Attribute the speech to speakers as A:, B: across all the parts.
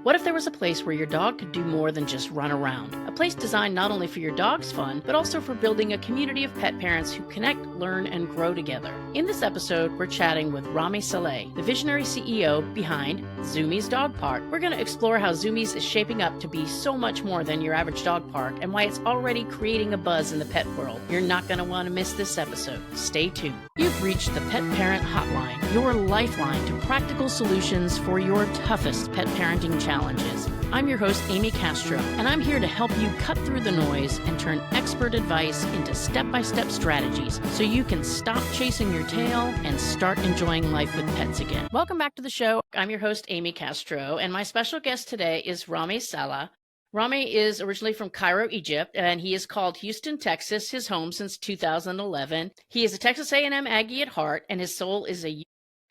A: What if there was a place where your dog could do more than just run around? A place designed not only for your dog's fun, but also for building a community of pet parents who connect, learn, and grow together. In this episode, we're chatting with Ramy Saleh, the visionary CEO behind Zoomies Dog Park. We're going to explore how Zoomies is shaping up to be so much more than your average dog park and why it's already creating a buzz in the pet world. You're not going to want to miss this episode. Stay tuned. You've reached the Pet Parent Hotline, your lifeline to practical solutions for your toughest pet parenting challenges. I'm your host, Amy Castro, and I'm here to help you cut through the noise and turn expert advice into step-by-step strategies so you can stop chasing your tail and start enjoying life with pets again. Welcome back to the show. I'm your host, Amy Castro, and my special guest today is Ramy Saleh. Ramy is originally from Cairo, Egypt, and he has called Houston, Texas his home since 2011. He is a Texas A&M Aggie at heart, and his soul is a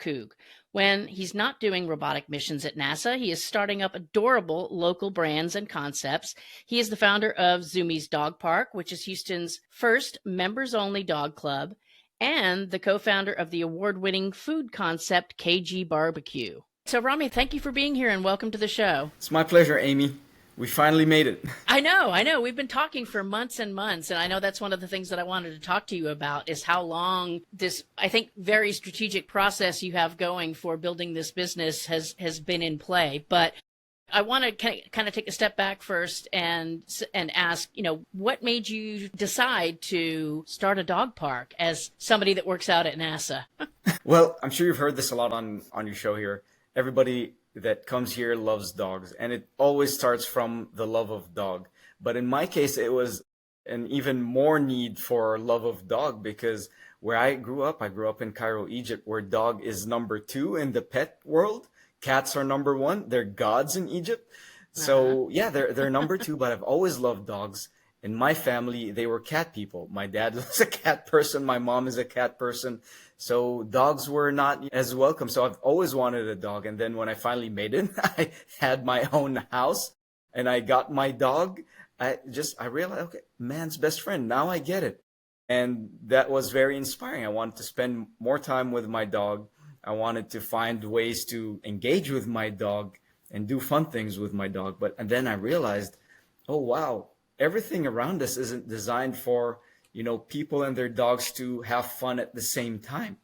A: Coug. When he's not doing robotic missions at NASA, he is starting up adorable local brands and concepts. He is the founder of Zoomies Dog Park, which is Houston's first members-only dog club, and the co-founder of the award-winning food concept KG Barbecue. So, Ramy, thank you for being here and welcome to the show.
B: It's my pleasure, Amy. We finally made it.
A: I know. We've been talking for months and months, and I know that's one of the things that I wanted to talk to you about is how long this, I think, very strategic process you have going for building this business has been in play. But I want to kind of take a step back first and ask, what made you decide to start a dog park as somebody that works out at NASA?
B: Well, I'm sure you've heard this a lot on your show here. Everybody that comes here loves dogs, and it always starts from the love of dog. But in my case, it was an even more need for love of dog because where I grew up in Cairo, Egypt, where dog is number 2 in the pet world. Cats are number 1. They're gods in Egypt. So yeah, they're number 2, but I've always loved dogs. In my family, they were cat people. My dad was a cat person. My mom is a cat person. So dogs were not as welcome. So I've always wanted a dog. And then when I finally made it, I had my own house and I got my dog. I realized, okay, man's best friend. Now I get it. And that was very inspiring. I wanted to spend more time with my dog. I wanted to find ways to engage with my dog and do fun things with my dog. And then I realized, oh, wow, everything around us isn't designed for people and their dogs to have fun at the same time.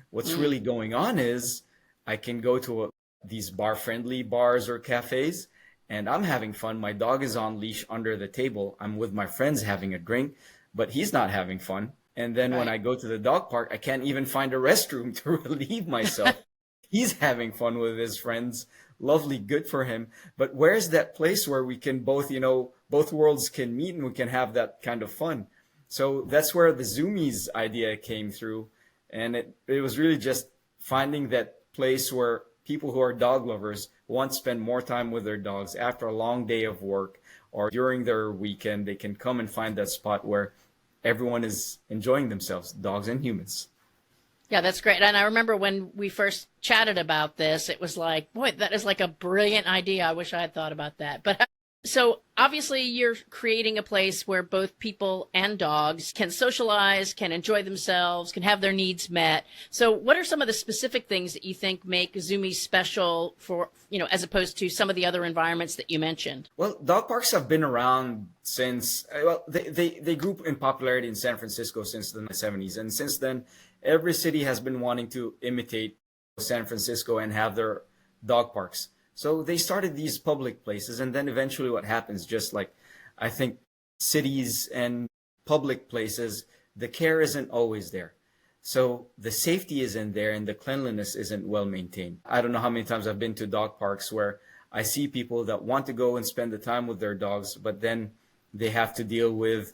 B: What's really going on is I can go to these bar-friendly bars or cafes, and I'm having fun. My dog is on leash under the table. I'm with my friends having a drink, but he's not having fun. And then when I go to the dog park, I can't even find a restroom to relieve myself. He's having fun with his friends. Lovely, good for him. But where's that place where we can both worlds can meet and we can have that kind of fun? So that's where the Zoomies idea came through. And it was really just finding that place where people who are dog lovers want to spend more time with their dogs after a long day of work or during their weekend. They can come and find that spot where everyone is enjoying themselves, dogs and humans.
A: Yeah, that's great. And I remember when we first chatted about this, it was like, boy, that is like a brilliant idea. I wish I had thought about that. But so obviously you're creating a place where both people and dogs can socialize, can enjoy themselves, can have their needs met. So what are some of the specific things that you think make Zoomies special for, as opposed to some of the other environments that you mentioned?
B: Well, dog parks have been around since, they grew in popularity in San Francisco since the 70s. And since then, every city has been wanting to imitate San Francisco and have their dog parks. So they started these public places, and then eventually what happens, just like I think cities and public places, the care isn't always there. So the safety isn't there and the cleanliness isn't well maintained. I don't know how many times I've been to dog parks where I see people that want to go and spend the time with their dogs, but then they have to deal with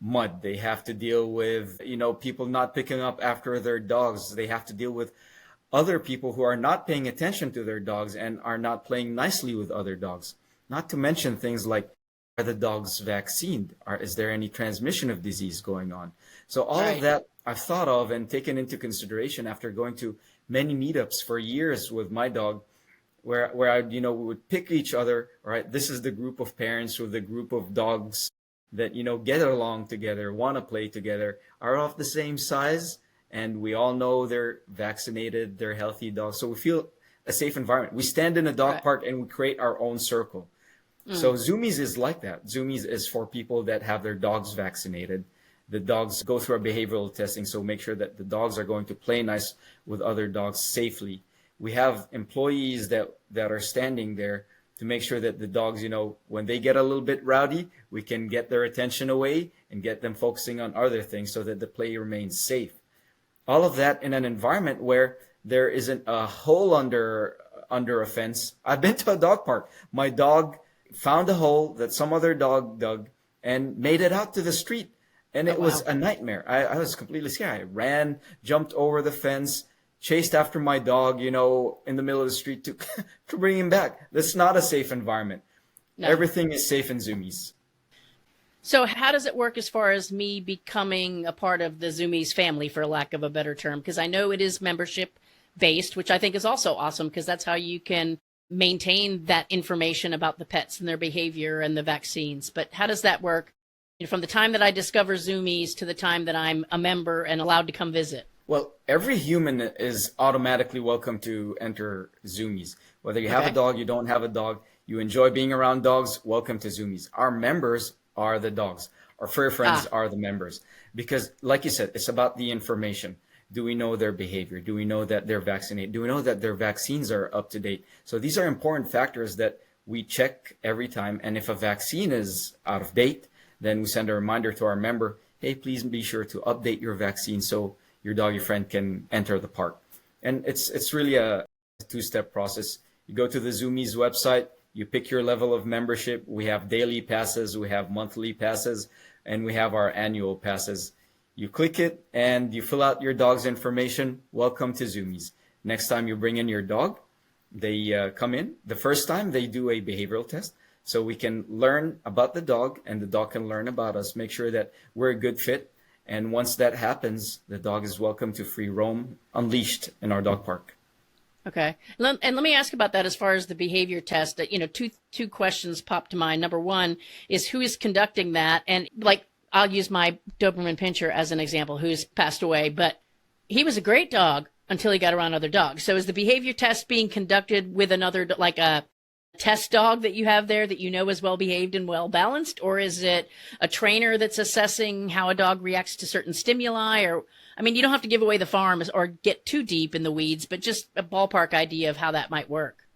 B: mud. They have to deal with, people not picking up after their dogs. They have to deal with other people who are not paying attention to their dogs and are not playing nicely with other dogs. Not to mention things like, are the dogs vaccinated? Is there any transmission of disease going on? So all of that I've thought of and taken into consideration after going to many meetups for years with my dog, where I, we would pick each other. All right, this is the group of parents with the group of dogs that, get along together, want to play together, are of the same size. And we all know they're vaccinated, they're healthy dogs. So we feel a safe environment. We stand in a dog
A: Right.
B: park and we create our own circle. So Zoomies is like that. Zoomies is for people that have their dogs vaccinated. The dogs go through our behavioral testing, so make sure that the dogs are going to play nice with other dogs safely. We have employees that are standing there to make sure that the dogs, when they get a little bit rowdy, we can get their attention away and get them focusing on other things so that the play remains safe. All of that in an environment where there isn't a hole under a fence. I've been to a dog park. My dog found a hole that some other dog dug and made it out to the street. And it was a nightmare. I was completely scared. I ran, jumped over the fence, chased after my dog, in the middle of the street to, to bring him back. That's not a safe environment.
A: No.
B: Everything is safe in Zoomies.
A: So how does it work as far as me becoming a part of the Zoomies family, for lack of a better term? Because I know it is membership based, which I think is also awesome, because that's how you can maintain that information about the pets and their behavior and the vaccines. But how does that work from the time that I discover Zoomies to the time that I'm a member and allowed to come visit?
B: Well, every human is automatically welcome to enter Zoomies. Whether you have a dog, you don't have a dog, you enjoy being around dogs, welcome to Zoomies. Our members are the dogs. Our fur friends are the members. Because, like you said, it's about the information. Do we know their behavior? Do we know that they're vaccinated? Do we know that their vaccines are up to date? So these are important factors that we check every time. And if a vaccine is out of date, then we send a reminder to our member, hey, please be sure to update your vaccine so your doggy friend can enter the park. And it's really a two-step process. You go to the Zoomies website, you pick your level of membership. We have daily passes, we have monthly passes, and we have our annual passes. You click it and you fill out your dog's information. Welcome to Zoomies. Next time you bring in your dog, they come in. The first time they do a behavioral test so we can learn about the dog and the dog can learn about us, make sure that we're a good fit. And once that happens, the dog is welcome to free roam unleashed in our dog park.
A: Okay. And let me ask about that as far as the behavior test. Two questions pop to mind. Number one is who is conducting that? And I'll use my Doberman Pinscher as an example, who's passed away, but he was a great dog until he got around other dogs. So is the behavior test being conducted with another, like a test dog that you have there that you know is well behaved and well balanced? Or is it a trainer that's assessing how a dog reacts to certain stimuli? Or, you don't have to give away the farm or get too deep in the weeds, but just a ballpark idea of how that might work.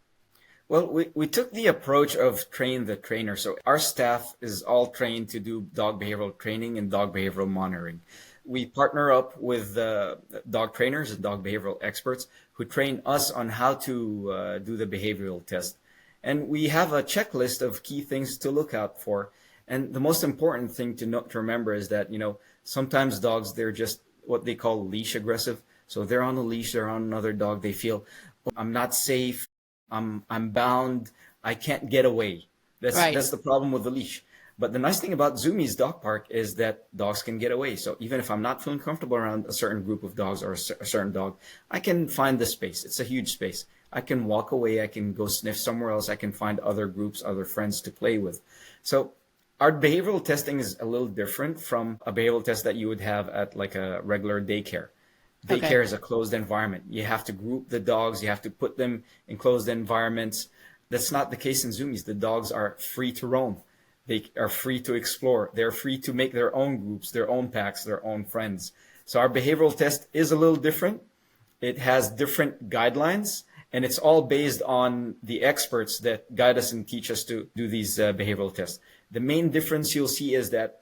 B: Well, we took the approach of train the trainer. So our staff is all trained to do dog behavioral training and dog behavioral monitoring. We partner up with dog trainers and dog behavioral experts who train us on how to do the behavioral test. And we have a checklist of key things to look out for. And the most important thing to remember is that, sometimes dogs, they're just what they call leash aggressive. So they're on a leash, they're on another dog. They feel, oh, I'm not safe. I'm bound. I can't get away. That's the problem with the leash. But the nice thing about Zoomies Dog Park is that dogs can get away. So even if I'm not feeling comfortable around a certain group of dogs or a certain dog, I can find the space. It's a huge space. I can walk away. I can go sniff somewhere else. I can find other groups, other friends to play with. So our behavioral testing is a little different from a behavioral test that you would have at like a regular daycare. Daycare is a closed environment. You have to group the dogs. You have to put them in closed environments. That's not the case in Zoomies. The dogs are free to roam. They are free to explore. They're free to make their own groups, their own packs, their own friends. So our behavioral test is a little different. It has different guidelines, and it's all based on the experts that guide us and teach us to do these behavioral tests. The main difference you'll see is that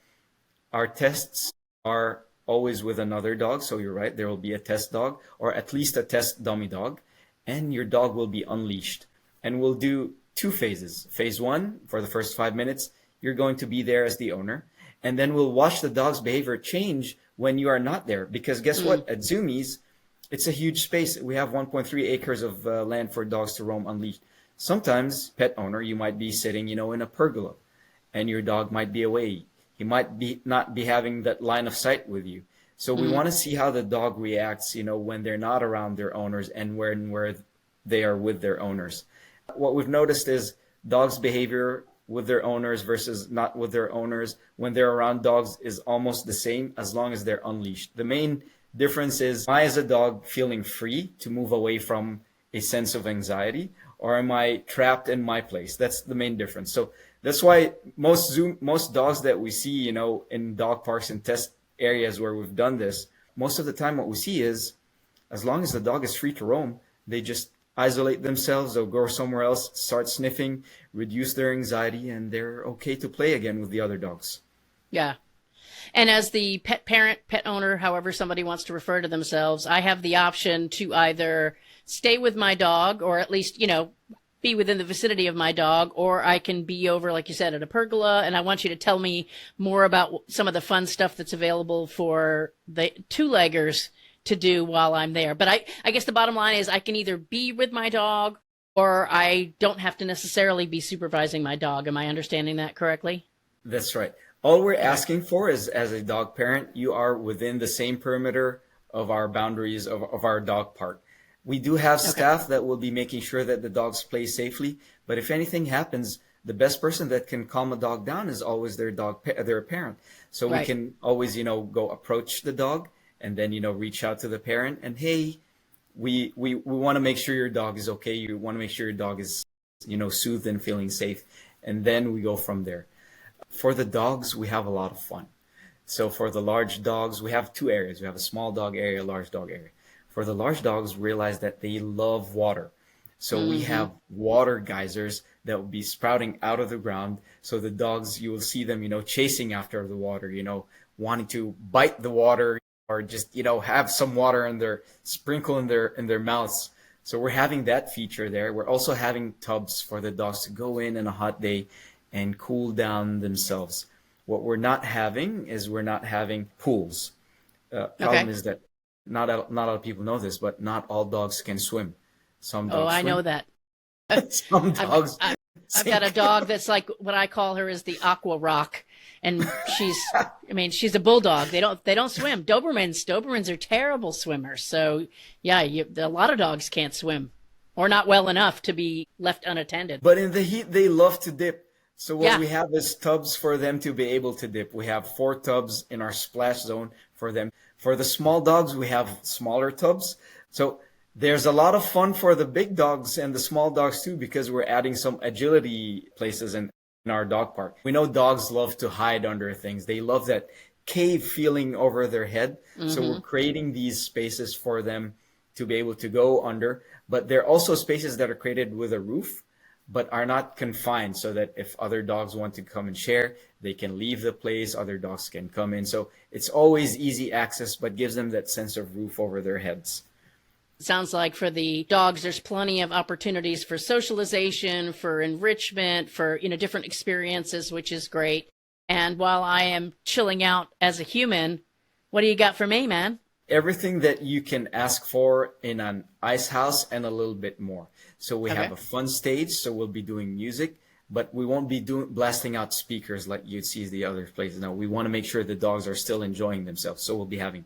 B: our tests are always with another dog. So you're right, there will be a test dog or at least a test dummy dog, and your dog will be unleashed. And we'll do two phases. Phase one, for the first 5 minutes, you're going to be there as the owner. And then we'll watch the dog's behavior change when you are not there. Because guess what? At Zoomies, it's a huge space. We have 1.3 acres of land for dogs to roam unleashed. Sometimes, pet owner, you might be sitting, in a pergola, and your dog might be away. He might not be having that line of sight with you. So we want to see how the dog reacts, when they're not around their owners and where they are with their owners. What we've noticed is dogs' behavior with their owners versus not with their owners when they're around dogs is almost the same as long as they're unleashed. The main difference is, am I as a dog feeling free to move away from a sense of anxiety, or am I trapped in my place? That's the main difference. So that's why most dogs that we see, in dog parks and test areas where we've done this, most of the time what we see is, as long as the dog is free to roam, they just isolate themselves, they'll go somewhere else, start sniffing, reduce their anxiety, and they're okay to play again with the other dogs.
A: Yeah. And as the pet parent, pet owner, however somebody wants to refer to themselves, I have the option to either stay with my dog or at least, be within the vicinity of my dog, or I can be over, like you said, at a pergola. And I want you to tell me more about some of the fun stuff that's available for the two-leggers to do while I'm there. But I guess the bottom line is I can either be with my dog or I don't have to necessarily be supervising my dog. Am I understanding that correctly?
B: That's right. All we're asking for is, as a dog parent, you are within the same perimeter of our boundaries of our dog park. We do have staff that will be making sure that the dogs play safely, but if anything happens, the best person that can calm a dog down is always their parent. So we can always, go approach the dog and then, reach out to the parent and, hey, we want to make sure your dog is okay. You want to make sure your dog is, soothed and feeling safe. And then we go from there. For the dogs, we have a lot of fun. So for the large dogs, we have two areas. We have a small dog area, a large dog area. For the large dogs, realize that they love water. So we have water geysers that will be sprouting out of the ground. So the dogs, you will see them, chasing after the water, wanting to bite the water or just, have some water in their sprinkle in their mouths. So we're having that feature there. We're also having tubs for the dogs to go in on a hot day and cool down themselves. What we're not having is we're not having pools. Problem is that not a lot of people know this, but not all dogs can swim. Some dogs
A: I
B: swim.
A: know that.
B: Some dogs.
A: I've got a dog that's like what I call her is the aqua rock, and she's a bulldog. They don't swim. Dobermans are terrible swimmers. So yeah, a lot of dogs can't swim, or not well enough to be left unattended.
B: But in the heat, they love to dip. So what we have is tubs for them to be able to dip. We have 4 tubs in our splash zone for them. For the small dogs, we have smaller tubs. So there's a lot of fun for the big dogs and the small dogs too, because we're adding some agility places in our dog park. We know dogs love to hide under things. They love that cave feeling over their head. So we're creating these spaces for them to be able to go under. But there are also spaces that are created with a roof, but are not confined, so that if other dogs want to come and share, they can leave the place, other dogs can come in. So it's always easy access, but gives them that sense of roof over their heads.
A: Sounds like for the dogs, there's plenty of opportunities for socialization, for enrichment, for, different experiences, which is great. And while I am chilling out as a human, what do you got for me, man?
B: Everything that you can ask for in an ice house and a little bit more. So we have a fun stage, so we'll be doing music, but we won't be blasting out speakers like you'd see the other places. No, we want to make sure the dogs are still enjoying themselves. So we'll be having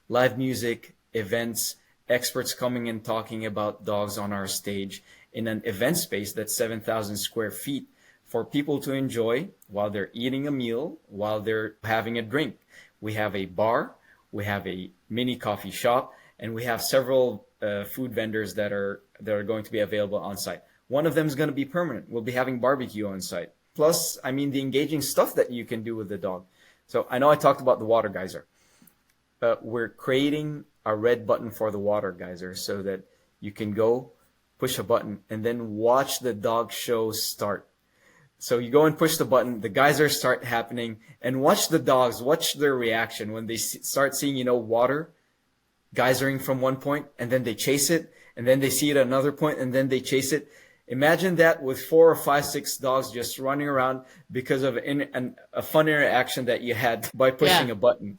B: live music, events, experts coming and talking about dogs on our stage in an event space that's 7,000 square feet for people to enjoy while they're eating a meal, while they're having a drink. We have a bar, we have a mini coffee shop, and we have several food vendors that are going to be available on site. One of them is going to be permanent. We'll be having barbecue on site. Plus, the engaging stuff that you can do with the dog. So I know I talked about the water geyser. We're creating a red button for the water geyser so that you can go push a button and then watch the dog show start. So you go and push the button, the geysers start happening, and watch the dogs, watch their reaction when they start seeing, water geysering from one point, and then they chase it, and then they see it at another point, and then they chase it. Imagine that with 4 or 5, 6 dogs just running around because of a fun interaction that you had by pushing a button.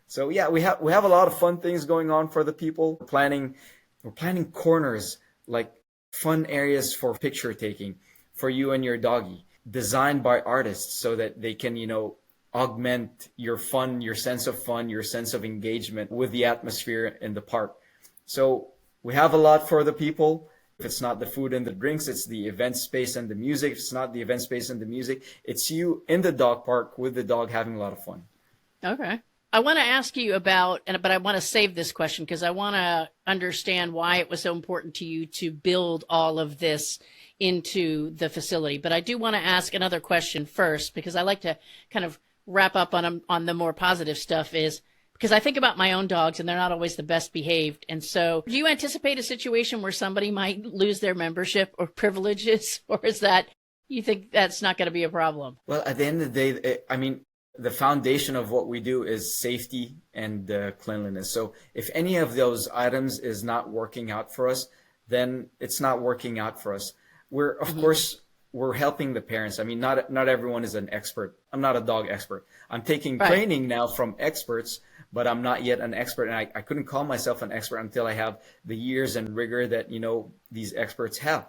B: So yeah, we have a lot of fun things going on for the people. We're planning corners, like fun areas for picture taking for you and your doggy, designed by artists so that they can, augment your fun, your sense of fun, your sense of engagement with the atmosphere in the park. So we have a lot for the people. If it's not the food and the drinks, it's the event space and the music. If it's not the event space and the music, it's you in the dog park with the dog having a lot of fun.
A: Okay. I want to ask you about, but I want to save this question because I want to understand why it was so important to you to build all of this into the facility. But I do want to ask another question first because I like to kind of wrap up on the more positive stuff is because I think about my own dogs and they're not always the best behaved. And so do you anticipate a situation where somebody might lose their membership or privileges, or is that you think that's not going to be a problem?
B: Well, at the end of the day, I mean, the foundation of what we do is safety and cleanliness. So if any of those items is not working out for us, then it's not working out for us. We're, of course, we're helping the parents. I mean, not everyone is an expert. I'm not a dog expert. I'm taking training now from experts, but I'm not yet an expert. And I couldn't call myself an expert until I have the years and rigor that, these experts have.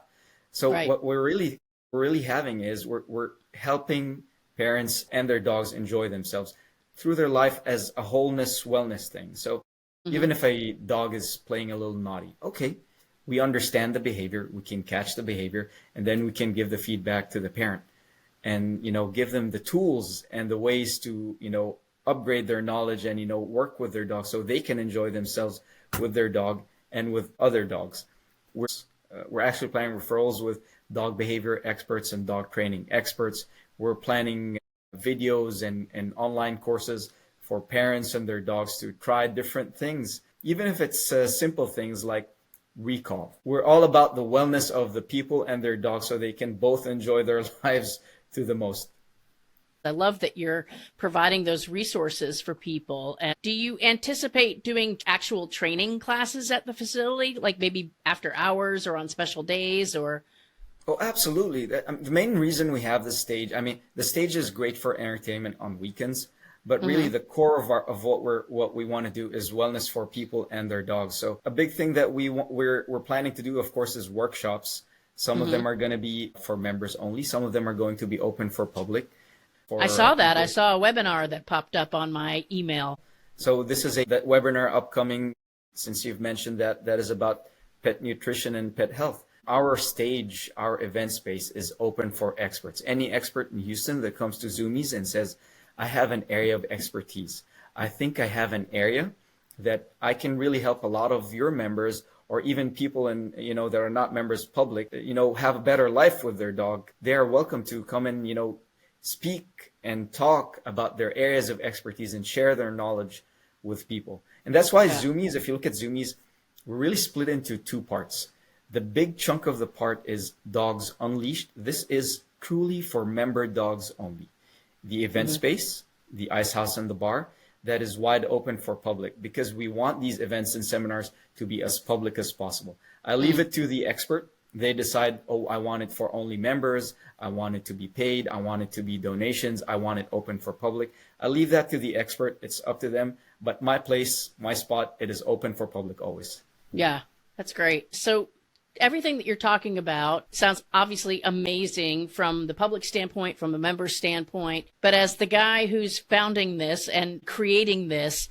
B: So what we're really having is we're helping parents and their dogs enjoy themselves through their life as a wholeness, wellness thing. So even if a dog is playing a little naughty, okay, we understand the behavior, we can catch the behavior, and then we can give the feedback to the parent and, give them the tools and the ways to, upgrade their knowledge and, work with their dog so they can enjoy themselves with their dog and with other dogs. We're actually planning referrals with dog behavior experts and dog training experts. We're planning videos and online courses for parents and their dogs to try different things, even if it's simple things like recall. We're all about the wellness of the people and their dogs so they can both enjoy their lives to the most.
A: I love that you're providing those resources for people. And do you anticipate doing actual training classes at the facility, like maybe after hours or on special days or?
B: Oh, absolutely. The main reason we have the stage, I mean, the stage is great for entertainment on weekends, but really the core of what we want to do is wellness for people and their dogs. So a big thing that we're planning to do, of course, is workshops. Some of them are going to be for members only. Some of them are going to be open for public.
A: I saw that. I saw a webinar that popped up on my email.
B: So this is that webinar upcoming, since you've mentioned that is about pet nutrition and pet health. Our stage, our event space is open for experts. Any expert in Houston that comes to Zoomies and says, I have an area of expertise. I think I have an area that I can really help a lot of your members or even people that are not members public, have a better life with their dog. They are welcome to come and, speak and talk about their areas of expertise and share their knowledge with people. And that's why Zoomies, if you look at Zoomies, we're really split into two parts. The big chunk of the part is Dogs Unleashed. This is truly for member dogs only. The event space, the ice house and the bar, that is wide open for public because we want these events and seminars to be as public as possible. I leave it to the expert. They decide, I want it for only members. I want it to be paid. I want it to be donations. I want it open for public. I leave that to the expert. It's up to them. But my place, my spot, it is open for public always.
A: Yeah, that's great. So everything that you're talking about sounds obviously amazing from the public standpoint, from the member standpoint. But as the guy who's founding this and creating this,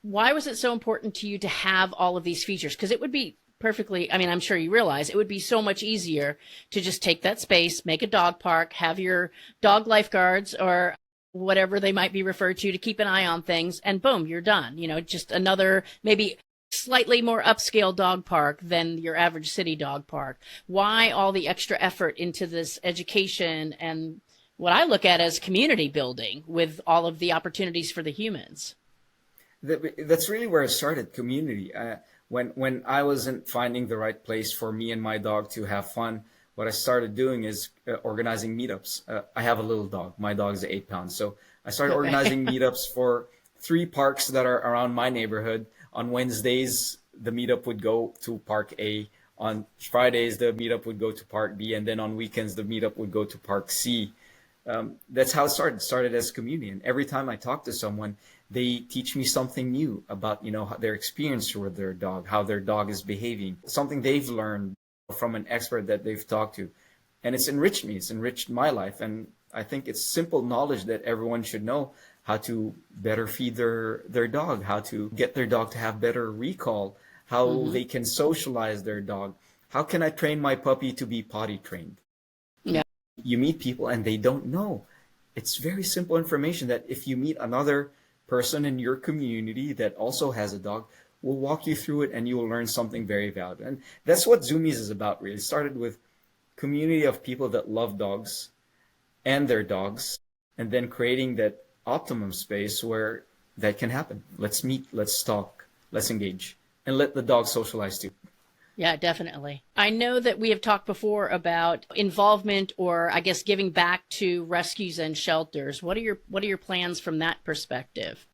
A: why was it so important to you to have all of these features? Because it would be perfectly, I'm sure you realize it would be so much easier to just take that space, make a dog park, have your dog lifeguards or whatever they might be referred to keep an eye on things, and boom, you're done. Just another maybe slightly more upscale dog park than your average city dog park. Why all the extra effort into this education and what I look at as community building with all of the opportunities for the humans?
B: That's really where it started, community. When I wasn't finding the right place for me and my dog to have fun, what I started doing is organizing meetups. I have a little dog. My dog is 8 pounds. So I started organizing meetups for 3 parks that are around my neighborhood. On Wednesdays, the meetup would go to Park A. On Fridays, the meetup would go to Park B. And then on weekends, the meetup would go to Park C. That's how it started. It started as community. And every time I talk to someone, they teach me something new about, their experience with their dog, how their dog is behaving, something they've learned from an expert that they've talked to. And it's enriched me. It's enriched my life. And I think it's simple knowledge that everyone should know how to better feed their dog, how to get their dog to have better recall, how they can socialize their dog. How can I train my puppy to be potty trained?
A: Yeah.
B: You meet people and they don't know. It's very simple information that if you meet another person in your community that also has a dog will walk you through it, and you will learn something very valuable. And that's what Zoomies is about, really. It started with community of people that love dogs and their dogs, and then creating that optimum space where that can happen. Let's meet, let's talk, let's engage, and let the dog socialize too.
A: Yeah, definitely. I know that we have talked before about involvement, or I guess giving back to rescues and shelters. What are your plans from that perspective?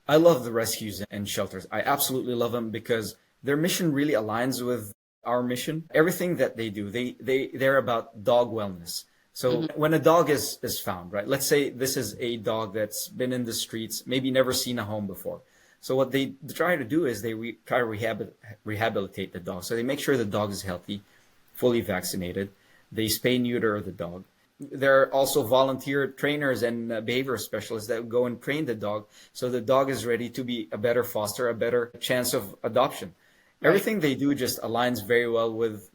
B: I love the rescues and shelters. I absolutely love them because their mission really aligns with our mission. Everything that they do, they're about dog wellness. So when a dog is found, right? Let's say this is a dog that's been in the streets, maybe never seen a home before. So what they try to do is they try to rehabilitate the dog. So they make sure the dog is healthy, fully vaccinated. They spay neuter the dog. There are also volunteer trainers and behavior specialists that go and train the dog so the dog is ready to be a better foster, a better chance of adoption. Right. Everything they do just aligns very well with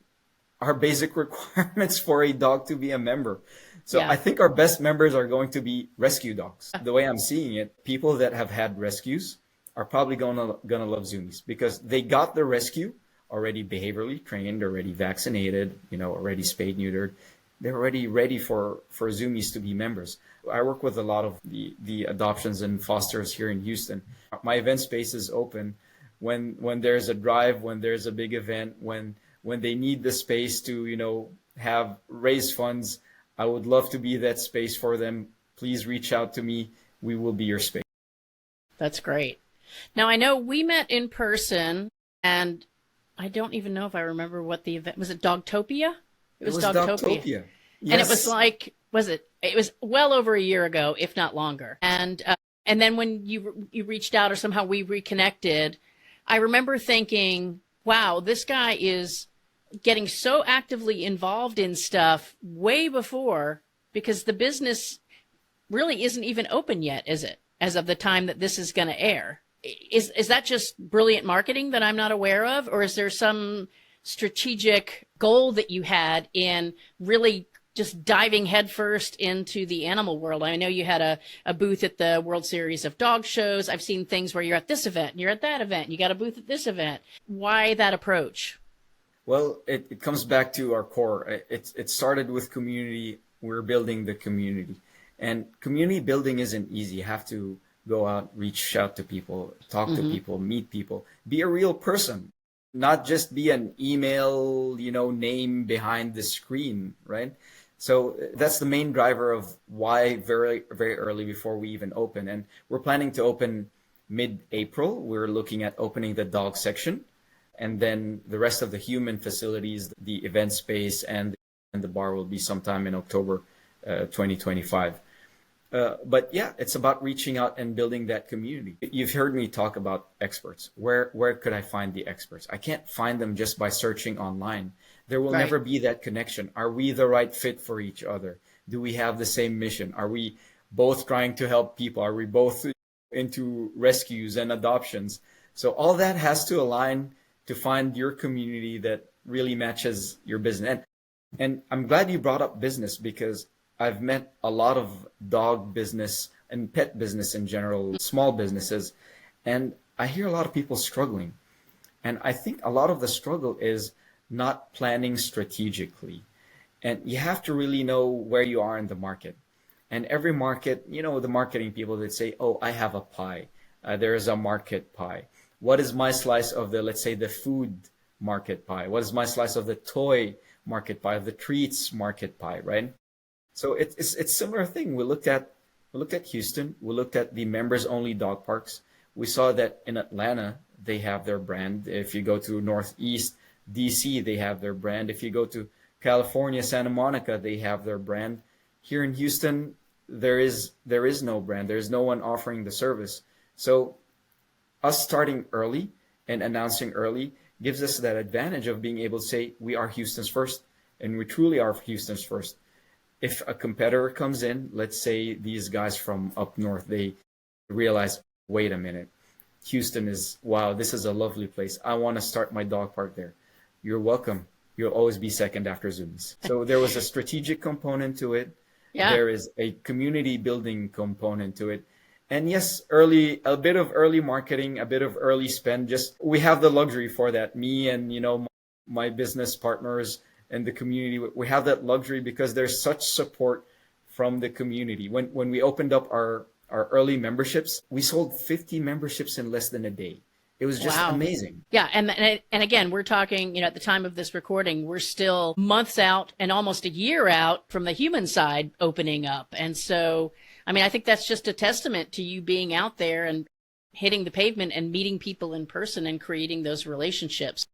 B: our basic requirements for a dog to be a member. So yeah. I think our best members are going to be rescue dogs. The way I'm seeing it, people that have had rescues are probably gonna love Zoomies because they got the rescue already behaviorally trained, already vaccinated, already spayed, neutered. They're already ready for Zoomies to be members. I work with a lot of the adoptions and fosters here in Houston. My event space is open when there's a drive, when there's a big event, when they need the space to, have raise funds. I would love to be that space for them. Please reach out to me. We will be your space.
A: That's great. Now, I know we met in person, and I don't even know if I remember what the event was. It Dogtopia? It was Dogtopia. Yes. And it was like, it was well over a year ago, if not longer. And then when you reached out or somehow we reconnected, I remember thinking, wow, this guy is getting so actively involved in stuff way before, because the business really isn't even open yet, is it? As of the time that this is going to air. Is that just brilliant marketing that I'm not aware of? Or is there some strategic goal that you had in really just diving headfirst into the animal world? I know you had a booth at the World Series of Dog Shows. I've seen things where you're at this event, and you're at that event, and you got a booth at this event. Why that approach?
B: Well, it comes back to our core. It started with community. We're building the community. And community building isn't easy. You have to go out, reach out to people, talk to people, meet people, be a real person, not just be an email, name behind the screen, right? So that's the main driver of why very, very early before we even open. And we're planning to open mid-April. We're looking at opening the dog section, and then the rest of the human facilities, the event space and the bar will be sometime in October 2025. But yeah, it's about reaching out and building that community. You've heard me talk about experts. Where could I find the experts? I can't find them just by searching online. There will never be that connection. Are we the right fit for each other? Do we have the same mission? Are we both trying to help people? Are we both into rescues and adoptions? So all that has to align to find your community that really matches your business. And I'm glad you brought up business, because I've met a lot of dog business and pet business in general, small businesses, and I hear a lot of people struggling. And I think a lot of the struggle is not planning strategically. And you have to really know where you are in the market. And every market, the marketing people that say, oh, I have a pie. There is a market pie. What is my slice of let's say, the food market pie? What is my slice of the toy market pie, of the treats market pie, right? So it's similar thing. We looked at Houston. We looked at the members only dog parks. We saw that in Atlanta they have their brand. If you go to Northeast DC, they have their brand. If you go to California, Santa Monica, they have their brand. Here in Houston, there is no brand. There is no one offering the service. So us starting early and announcing early gives us that advantage of being able to say we are Houston's first, and we truly are Houston's first. If a competitor comes in, let's say these guys from up north, they realize, wait a minute, Houston is, wow, this is a lovely place. I want to start my dog park there. You're welcome. You'll always be second after Zoomies. So there was a strategic component to it. Yeah. There is a community building component to it. And yes, a bit of early marketing, a bit of early spend. Just we have the luxury for that. Me and my business partners and the community, we have that luxury because there's such support from the community. When we opened up our early memberships, we sold 50 memberships in less than a day. It was just
A: Wow.
B: amazing.
A: Yeah, and again, we're talking, at the time of this recording, we're still months out and almost a year out from the human side opening up. And so, I mean, I think that's just a testament to you being out there and hitting the pavement and meeting people in person and creating those relationships.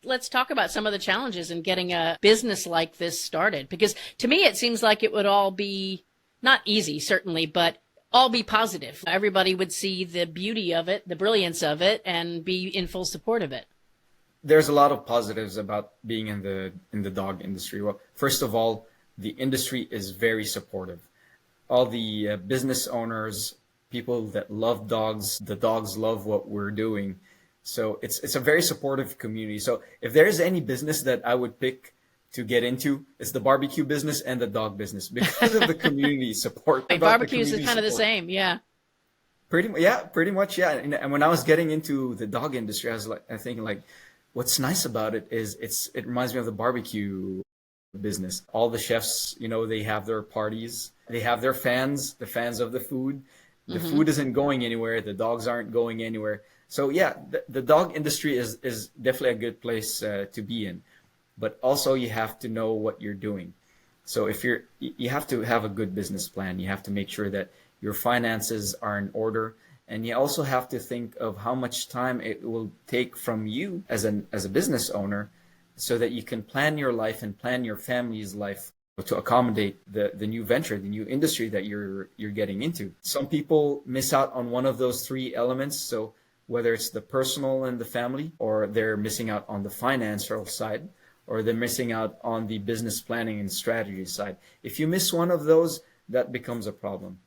A: Let's talk about some of the challenges in getting a business like this started, because to me, it seems like it would all be not easy, certainly, but all be positive. Everybody would see the beauty of it, the brilliance of it, and be in full support of it.
B: There's a lot of positives about being in the dog industry. Well, first of all, the industry is very supportive. All the business owners, people that love dogs, the dogs love what we're doing. So it's a very supportive community. So if there's any business that I would pick to get into, it's the barbecue business and the dog business because of the community support.
A: Right, barbecues is kind of the same, yeah.
B: Pretty much, yeah. And when I was getting into the dog industry, I think like, what's nice about it is it reminds me of the barbecue business. All the chefs, they have their parties, they have their fans, the fans of the food. The food isn't going anywhere. The dogs aren't going anywhere. So yeah, the dog industry is definitely a good place to be in. But also you have to know what you're doing. So you have to have a good business plan. You have to make sure that your finances are in order. And you also have to think of how much time it will take from you as a business owner so that you can plan your life and plan your family's life to accommodate the new venture, the new industry that you're getting into. Some people miss out on one of those three elements. So whether it's the personal and the family, or they're missing out on the financial side, or they're missing out on the business planning and strategy side. If you miss one of those, that becomes a problem.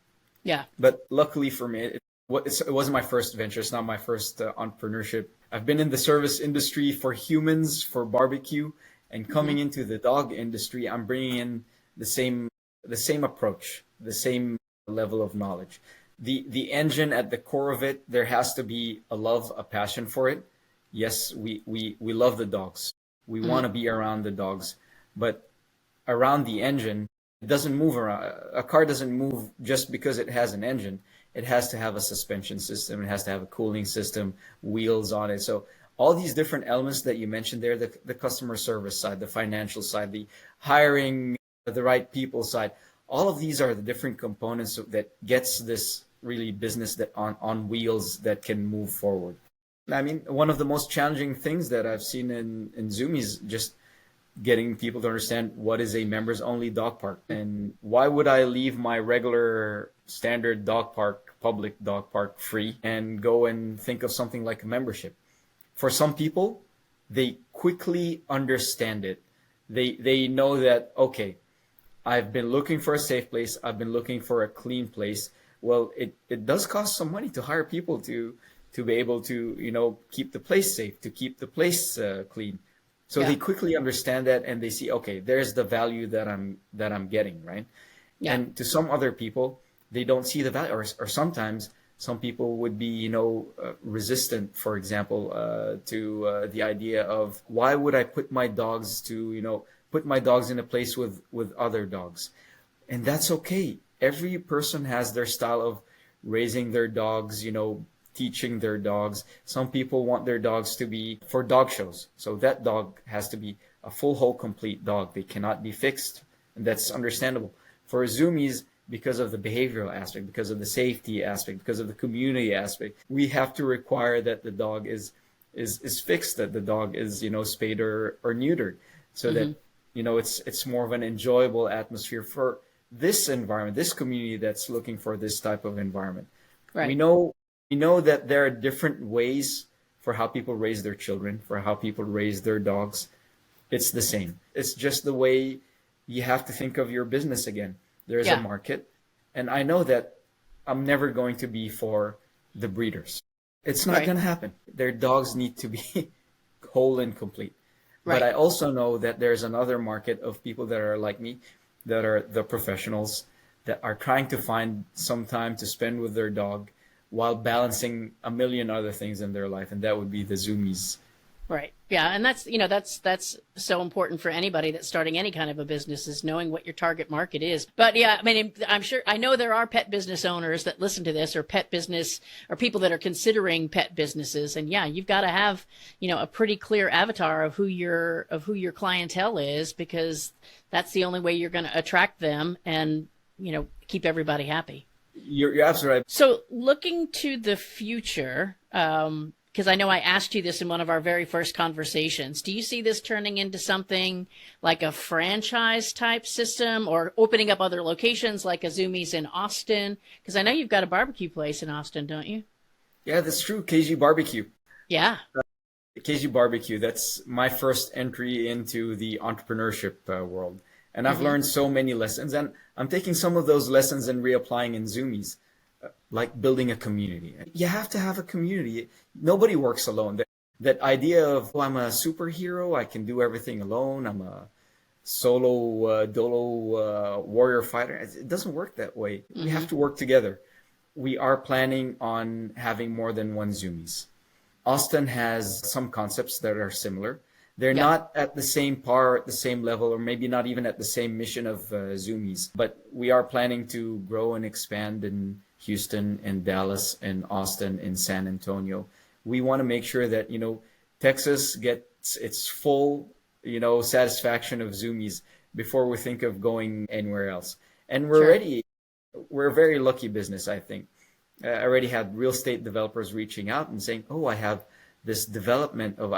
A: Yeah.
B: But luckily for me, it wasn't my first venture. It's not my first entrepreneurship. I've been in the service industry for humans, for barbecue, and coming into the dog industry, I'm bringing in the same approach, the same level of knowledge. The engine at the core of it, there has to be a love, a passion for it. Yes, we love the dogs. We want to be around the dogs, but around the engine, it doesn't move around. A car doesn't move just because it has an engine. It has to have a suspension system. It has to have a cooling system, wheels on it. So all these different elements that you mentioned there, the customer service side, the financial side, the hiring the right people side, all of these are the different components that gets this really business that on wheels that can move forward. I mean, one of the most challenging things that I've seen in Zoomies, just getting people to understand what is a members only dog park and why would I leave my regular standard dog park, public dog park free and go and think of something like a membership. For some people, they quickly understand it. They know that, okay, I've been looking for a safe place. I've been looking for a clean place. Well, it does cost some money to hire people to be able to, keep the place safe, to keep the place clean. So they quickly understand that and they see, okay, there's the value that I'm getting, right? Yeah. And to some other people, they don't see the value, or sometimes some people would be, resistant, for example, to the idea of why would I put my dogs in a place with other dogs, and that's okay. Every person has their style of raising their dogs, teaching their dogs. Some people want their dogs to be for dog shows. So that dog has to be a full, whole, complete dog. They cannot be fixed. And that's understandable. For Zoomies, because of the behavioral aspect, because of the safety aspect, because of the community aspect, we have to require that the dog is fixed, that the dog is, spayed or neutered, so that, it's more of an enjoyable atmosphere for this environment, this community that's looking for this type of environment. Right. We know that there are different ways for how people raise their children, for how people raise their dogs. It's the same. It's just the way you have to think of your business again. There's a market, and I know that I'm never going to be for the breeders. It's not going to happen. Their dogs need to be whole and complete. Right. But I also know that there's another market of people that are like me, that are the professionals, that are trying to find some time to spend with their dog while balancing a million other things in their life, and that would be the Zoomies.
A: Right. Yeah. And that's so important for anybody that's starting any kind of a business, is knowing what your target market is. But yeah, I mean, I'm sure, I know there are pet business owners that listen to this, or pet business, or people that are considering pet businesses. And yeah, you've got to have, a pretty clear avatar of who your clientele is, because that's the only way you're going to attract them and, keep everybody happy.
B: You're absolutely right.
A: So looking to the future, because I know I asked you this in one of our very first conversations, do you see this turning into something like a franchise type system, or opening up other locations like a Zoomies in Austin? Because I know you've got a barbecue place in Austin, don't you?
B: Yeah, that's true. KG Barbecue.
A: Yeah.
B: KG Barbecue, that's my first entry into the entrepreneurship world. And I've learned so many lessons, and I'm taking some of those lessons and reapplying in Zoomies, like building a community. You have to have a community. Nobody works alone. That idea of, oh, I'm a superhero, I can do everything alone, I'm a solo dolo warrior fighter. It doesn't work that way. We have to work together. We are planning on having more than one Zoomies. Austin has some concepts that are similar. They're not at the same par, at the same level, or maybe not even at the same mission of Zoomies. But we are planning to grow and expand in Houston, in Dallas, in Austin, in San Antonio. We want to make sure that, Texas gets its full, satisfaction of Zoomies before we think of going anywhere else. And we're a very lucky business, I think. I already had real estate developers reaching out and saying, oh, I have this development of,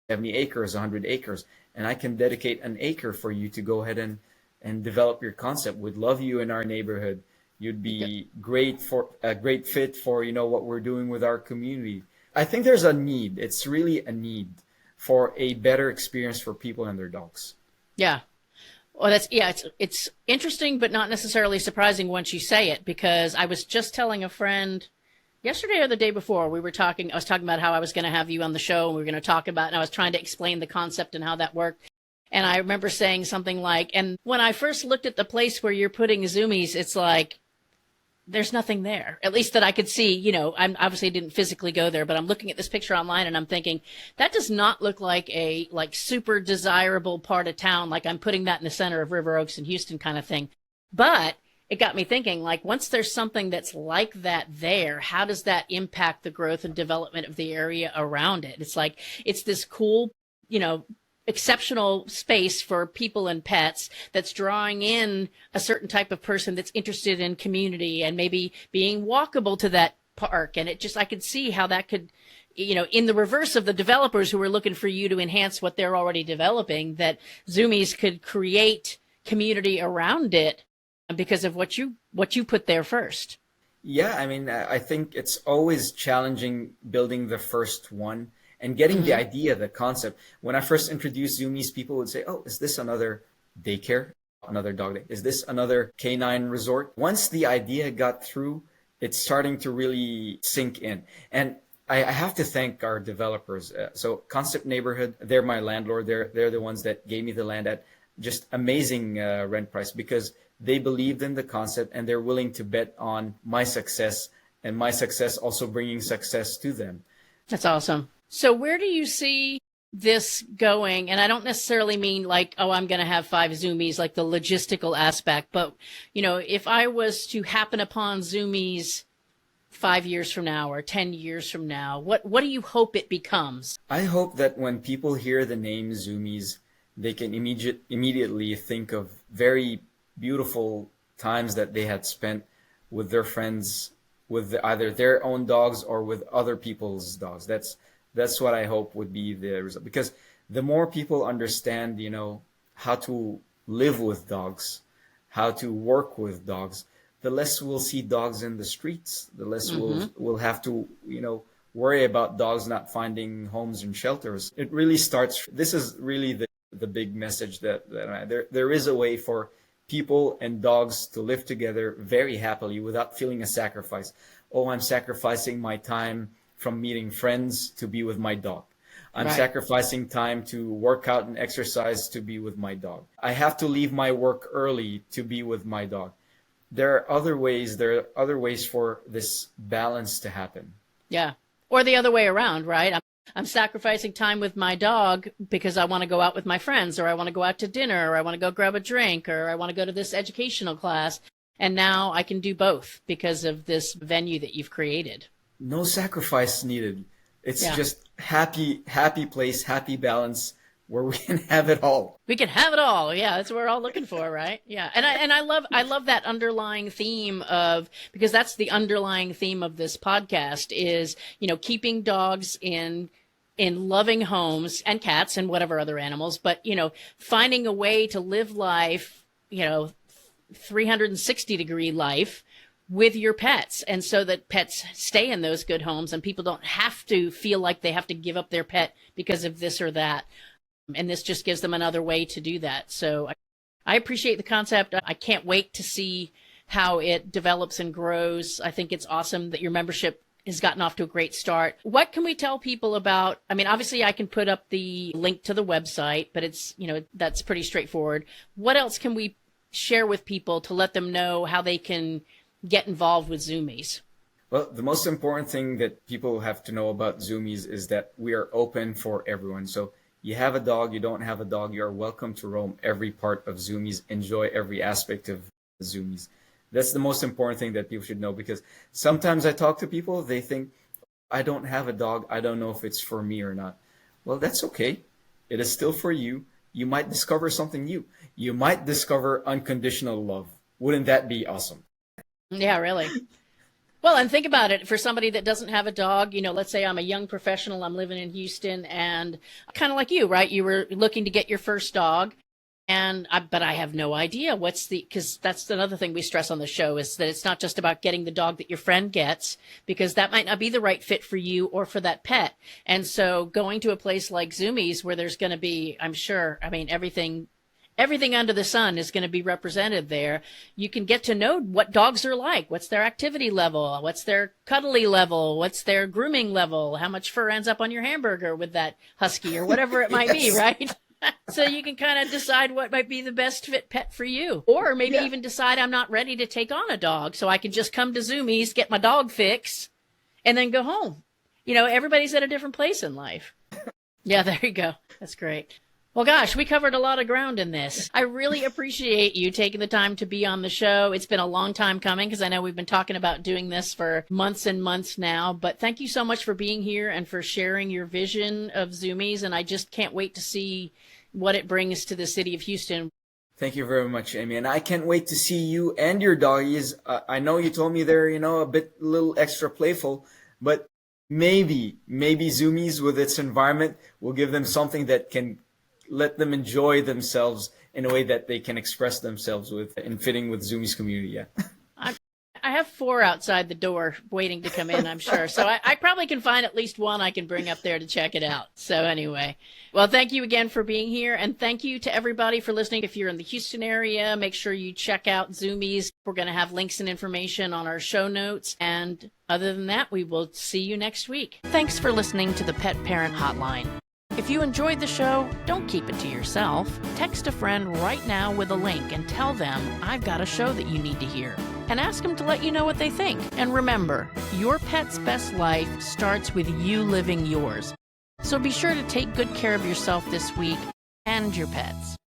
B: 70 acres, 100 acres, and I can dedicate an acre for you to go ahead and develop your concept. We'd love you in our neighborhood. You'd be great for a great fit for, what we're doing with our community. I think there's a need. It's really a need for a better experience for people and their dogs.
A: Yeah. Well, it's interesting, but not necessarily surprising once you say it, because I was just telling a friend yesterday or the day before, I was talking about how I was going to have you on the show, and we were going to talk about, and I was trying to explain the concept and how that worked. And I remember saying something like, and when I first looked at the place where you're putting Zoomies, it's like, there's nothing there, at least that I could see. I obviously didn't physically go there, but I'm looking at this picture online and I'm thinking, that does not look like a super desirable part of town. Like I'm putting that in the center of River Oaks and Houston kind of thing. But it got me thinking, like, once there's something that's like that there, how does that impact the growth and development of the area around it? It's like, it's this cool, exceptional space for people and pets that's drawing in a certain type of person that's interested in community and maybe being walkable to that park. And I could see how that could, in the reverse of the developers who are looking for you to enhance what they're already developing, that Zoomies could create community around it because of what you put there first.
B: Yeah, I think it's always challenging building the first one and getting the idea, the concept. When I first introduced Zoomies, people would say, oh, is this another daycare, another dog day? Is this another canine resort? Once the idea got through, it's starting to really sink in. And I have to thank our developers. So Concept Neighborhood, they're my landlord. They're the ones that gave me the land at just amazing rent price, because they believed in the concept and they're willing to bet on my success, and my success also bringing success to them.
A: That's awesome. So where do you see this going? And I don't necessarily mean like, oh, I'm going to have 5 Zoomies, like the logistical aspect. But, if I was to happen upon Zoomies 5 years from now or 10 years from now, what do you hope it becomes?
B: I hope that when people hear the name Zoomies, they can immediately think of very beautiful times that they had spent with their friends, with either their own dogs or with other people's dogs. That's what I hope would be the result. Because the more people understand, how to live with dogs, how to work with dogs, the less we'll see dogs in the streets, the less we'll have to, worry about dogs not finding homes and shelters. It really starts, this is really the big message that there is a way for people and dogs to live together very happily without feeling a sacrifice. Oh, I'm sacrificing my time from meeting friends to be with my dog. I'm sacrificing time to work out and exercise to be with my dog. I have to leave my work early to be with my dog. there are other ways for this balance to happen.
A: Yeah. Or the other way around, right? I'm sacrificing time with my dog because I want to go out with my friends, or I want to go out to dinner, or I want to go grab a drink, or I want to go to this educational class. And now I can do both because of this venue that you've created.
B: No sacrifice needed. It's
A: Yeah.
B: just happy place, happy balance where we can have it all.
A: We can have it all. Yeah, that's what we're all looking for, right? Yeah. And I love that underlying theme of, because that's the underlying theme of this podcast is, keeping dogs in loving homes, and cats and whatever other animals, but finding a way to live life, 360-degree life with your pets, and so that pets stay in those good homes and people don't have to feel like they have to give up their pet because of this or that. And this just gives them another way to do that. So I appreciate the concept. I can't wait to see how it develops and grows. I think it's awesome that your membership has gotten off to a great start. What can we tell people about? I mean, obviously I can put up the link to the website, but it's, that's pretty straightforward. What else can we share with people to let them know how they can get involved with Zoomies?
B: Well, the most important thing that people have to know about Zoomies is that we are open for everyone. So you have a dog, you don't have a dog, you are welcome to roam every part of Zoomies, enjoy every aspect of Zoomies. That's the most important thing that people should know, because sometimes I talk to people, they think, I don't have a dog, I don't know if it's for me or not. Well, that's okay. It is still for you. You might discover something new. You might discover unconditional love. Wouldn't that be awesome?
A: Yeah, really. Well, and think about it. For somebody that doesn't have a dog, let's say I'm a young professional, I'm living in Houston, and kind of like you, right? You were looking to get your first dog, but I have no idea because that's another thing we stress on the show, is that it's not just about getting the dog that your friend gets, because that might not be the right fit for you or for that pet. And so going to a place like Zoomies, where there's going to be, I'm sure, everything under the sun is going to be represented there. You can get to know what dogs are like. What's their activity level? What's their cuddly level? What's their grooming level? How much fur ends up on your hamburger with that husky, or whatever it might be, right? So you can kind of decide what might be the best fit pet for you. Or maybe even decide I'm not ready to take on a dog, so I can just come to Zoomies, get my dog fix, and then go home. Everybody's at a different place in life. Yeah, there you go. That's great. Well, gosh, we covered a lot of ground in this. I really appreciate you taking the time to be on the show. It's been a long time coming, because I know we've been talking about doing this for months and months now. But thank you so much for being here and for sharing your vision of Zoomies. And I just can't wait to see what it brings to the city of Houston.
B: Thank you very much, Amy. And I can't wait to see you and your doggies. I know you told me they're, a little extra playful, but maybe Zoomies with its environment will give them something that can let them enjoy themselves in a way that they can express themselves with, and fitting with Zoomies community. Yeah.
A: I have 4 outside the door waiting to come in, I'm sure. So I probably can find at least one I can bring up there to check it out. So anyway, well, thank you again for being here. And thank you to everybody for listening. If you're in the Houston area, make sure you check out Zoomies. We're going to have links and information on our show notes. And other than that, we will see you next week. Thanks for listening to the Pet Parent Hotline. If you enjoyed the show, don't keep it to yourself. Text a friend right now with a link and tell them I've got a show that you need to hear. And ask them to let you know what they think. And remember, your pet's best life starts with you living yours. So be sure to take good care of yourself this week and your pets.